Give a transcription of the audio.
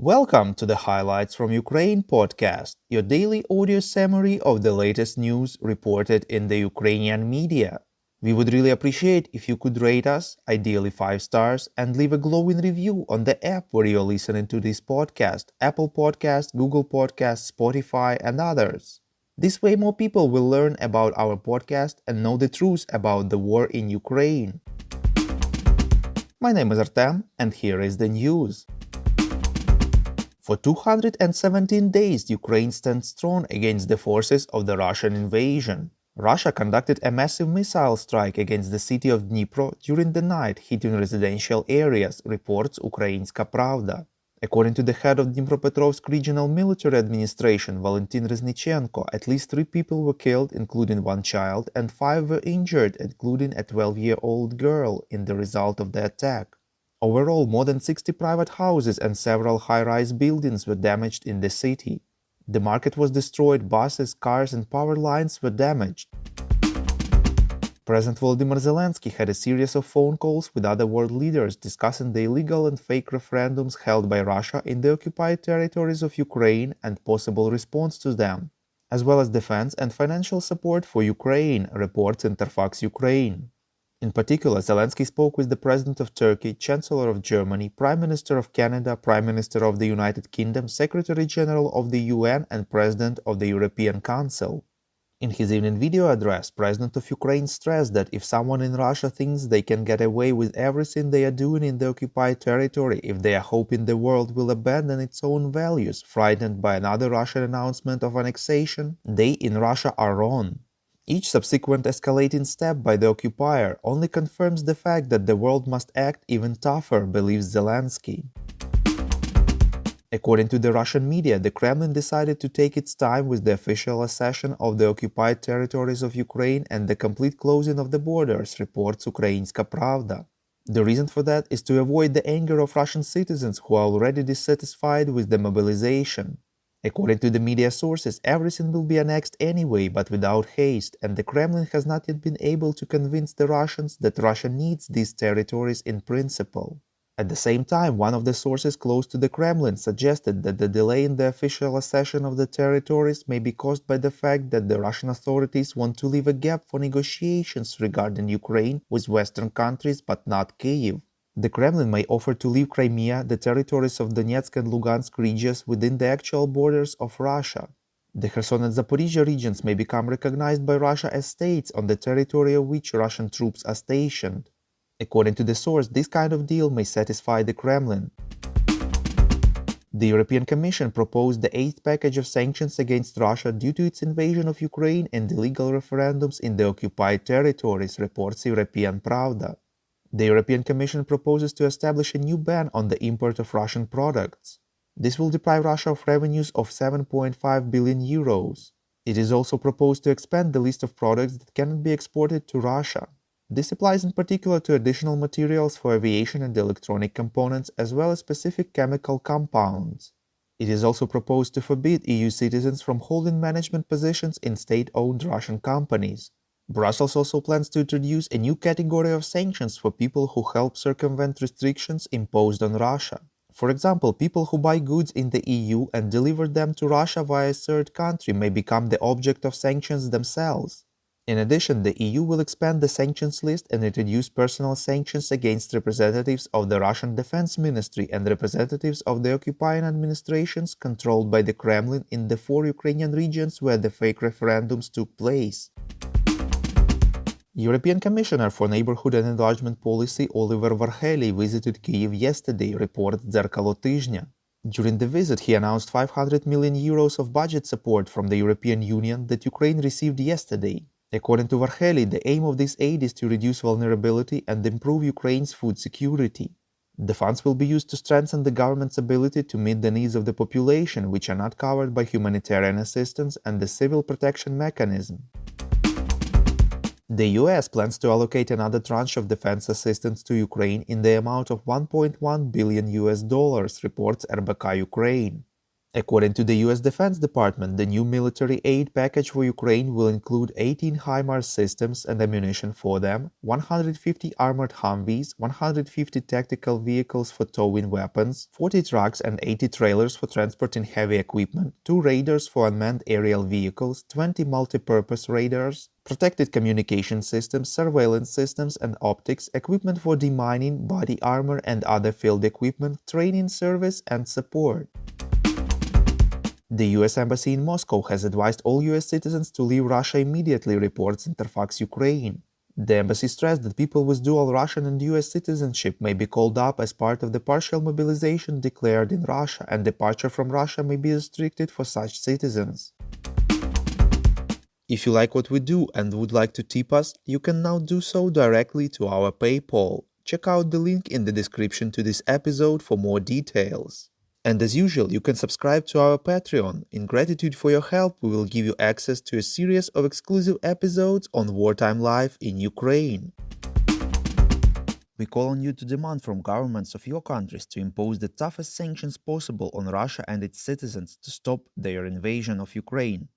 Welcome to the Highlights from Ukraine podcast, your daily audio summary of the latest news reported in the Ukrainian media. We would really appreciate if you could rate us, ideally 5 stars, and leave a glowing review on the app where you're listening to this podcast, Apple Podcasts, Google Podcasts, Spotify, and others. This way more people will learn about our podcast and know the truth about the war in Ukraine. My name is Artem, and here is the news. For 217 days, Ukraine stands strong against the forces of the Russian invasion. Russia conducted a massive missile strike against the city of Dnipro during the night, hitting residential areas, reports Ukrainska Pravda. According to the head of Dnipropetrovsk Regional Military Administration, Valentin Reznichenko, at least 3 people were killed, including 1 child, and 5 were injured, including a 12-year-old girl, in the result of the attack. Overall, more than 60 private houses and several high-rise buildings were damaged in the city. The market was destroyed, buses, cars and power lines were damaged. President Volodymyr Zelensky had a series of phone calls with other world leaders discussing the illegal and fake referendums held by Russia in the occupied territories of Ukraine and possible response to them, as well as defense and financial support for Ukraine, reports Interfax Ukraine. In particular, Zelensky spoke with the President of Turkey, Chancellor of Germany, Prime Minister of Canada, Prime Minister of the United Kingdom, Secretary General of the UN and President of the European Council. In his evening video address, President of Ukraine stressed that if someone in Russia thinks they can get away with everything they are doing in the occupied territory, if they are hoping the world will abandon its own values, frightened by another Russian announcement of annexation, they in Russia are wrong. Each subsequent escalating step by the occupier only confirms the fact that the world must act even tougher, believes Zelensky. According to the Russian media, the Kremlin decided to take its time with the official accession of the occupied territories of Ukraine and the complete closing of the borders, reports Ukrainska Pravda. The reason for that is to avoid the anger of Russian citizens who are already dissatisfied with the mobilization. According to the media sources, everything will be annexed anyway, but without haste, and the Kremlin has not yet been able to convince the Russians that Russia needs these territories in principle. At the same time, one of the sources close to the Kremlin suggested that the delay in the official accession of the territories may be caused by the fact that the Russian authorities want to leave a gap for negotiations regarding Ukraine with Western countries but not Kyiv. The Kremlin may offer to leave Crimea, the territories of Donetsk and Lugansk regions within the actual borders of Russia. The Kherson and Zaporizhia regions may become recognized by Russia as states on the territory of which Russian troops are stationed. According to the source, this kind of deal may satisfy the Kremlin. The European Commission proposed the 8th package of sanctions against Russia due to its invasion of Ukraine and illegal referendums in the occupied territories, reports European Pravda. The European Commission proposes to establish a new ban on the import of Russian products. This will deprive Russia of revenues of 7.5 billion euros. It is also proposed to expand the list of products that cannot be exported to Russia. This applies in particular to additional materials for aviation and electronic components, as well as specific chemical compounds. It is also proposed to forbid EU citizens from holding management positions in state-owned Russian companies. Brussels also plans to introduce a new category of sanctions for people who help circumvent restrictions imposed on Russia. For example, people who buy goods in the EU and deliver them to Russia via a third country may become the object of sanctions themselves. In addition, the EU will expand the sanctions list and introduce personal sanctions against representatives of the Russian Defense Ministry and representatives of the occupying administrations controlled by the Kremlin in the 4 Ukrainian regions where the fake referendums took place. European Commissioner for Neighborhood and Enlargement Policy Oliver Varhelyi visited Kyiv yesterday, reports Дзеркало Тижня. During the visit, he announced 500 million euros of budget support from the European Union that Ukraine received yesterday. According to Varhelyi, the aim of this aid is to reduce vulnerability and improve Ukraine's food security. The funds will be used to strengthen the government's ability to meet the needs of the population, which are not covered by humanitarian assistance and the civil protection mechanism. The US plans to allocate another tranche of defense assistance to Ukraine in the amount of $1.1 billion, reports RBK Ukraine. According to the US Defense Department, the new military aid package for Ukraine will include 18 HIMARS systems and ammunition for them, 150 armored Humvees, 150 tactical vehicles for towing weapons, 40 trucks and 80 trailers for transporting heavy equipment, 2 radars for unmanned aerial vehicles, 20 multi-purpose radars, protected communication systems, surveillance systems and optics, equipment for demining, body armor and other field equipment, training service and support. The US Embassy in Moscow has advised all US citizens to leave Russia immediately, reports Interfax Ukraine. The embassy stressed that people with dual Russian and US citizenship may be called up as part of the partial mobilization declared in Russia, and departure from Russia may be restricted for such citizens. If you like what we do and would like to tip us, you can now do so directly to our PayPal. Check out the link in the description to this episode for more details. And as usual, you can subscribe to our Patreon. In gratitude for your help, we will give you access to a series of exclusive episodes on wartime life in Ukraine. We call on you to demand from governments of your countries to impose the toughest sanctions possible on Russia and its citizens to stop their invasion of Ukraine.